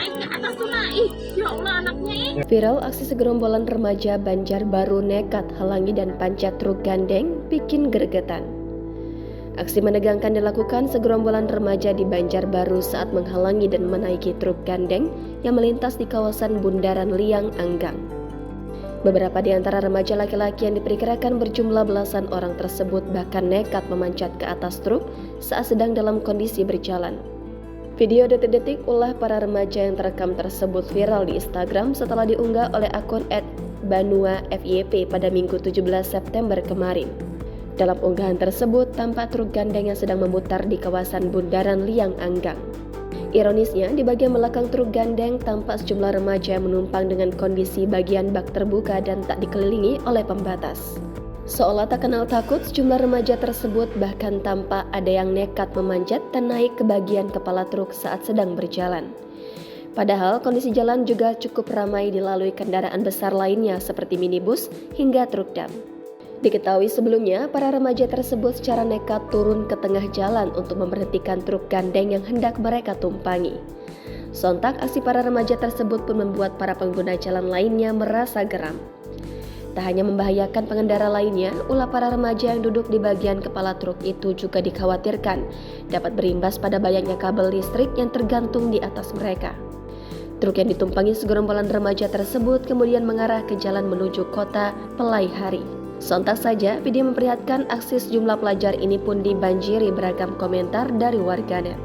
naik ke atas tuh naik. Ya Allah anaknya ini. Viral aksi segerombolan remaja Banjarbaru nekat halangi dan panjat truk gandeng bikin gregetan. Aksi menegangkan dilakukan segerombolan remaja di Banjarbaru saat menghalangi dan menaiki truk gandeng yang melintas di kawasan Bundaran Liang Anggang. Beberapa di antara remaja laki-laki yang diperkirakan berjumlah belasan orang tersebut bahkan nekat memanjat ke atas truk saat sedang dalam kondisi berjalan. Video detik-detik ulah para remaja yang terekam tersebut viral di Instagram setelah diunggah oleh akun @banuafyp pada Minggu 17 September kemarin. Dalam unggahan tersebut, tampak truk gandeng yang sedang memutar di kawasan Bundaran Liang Anggang. Ironisnya, di bagian belakang truk gandeng tampak sejumlah remaja yang menumpang dengan kondisi bagian bak terbuka dan tak dikelilingi oleh pembatas. Seolah tak kenal takut, sejumlah remaja tersebut bahkan tampak ada yang nekat memanjat dan naik ke bagian kepala truk saat sedang berjalan. Padahal kondisi jalan juga cukup ramai dilalui kendaraan besar lainnya seperti minibus hingga truk dam. Diketahui sebelumnya, para remaja tersebut secara nekat turun ke tengah jalan untuk memberhentikan truk gandeng yang hendak mereka tumpangi. Sontak, aksi para remaja tersebut pun membuat para pengguna jalan lainnya merasa geram. Tak hanya membahayakan pengendara lainnya, ulah para remaja yang duduk di bagian kepala truk itu juga dikhawatirkan dapat berimbas pada bayangnya kabel listrik yang tergantung di atas mereka. Truk yang ditumpangi segerombolan remaja tersebut kemudian mengarah ke jalan menuju kota Pelaihari. Sontak saja, video memperlihatkan aksi sejumlah pelajar ini pun dibanjiri beragam komentar dari warganet.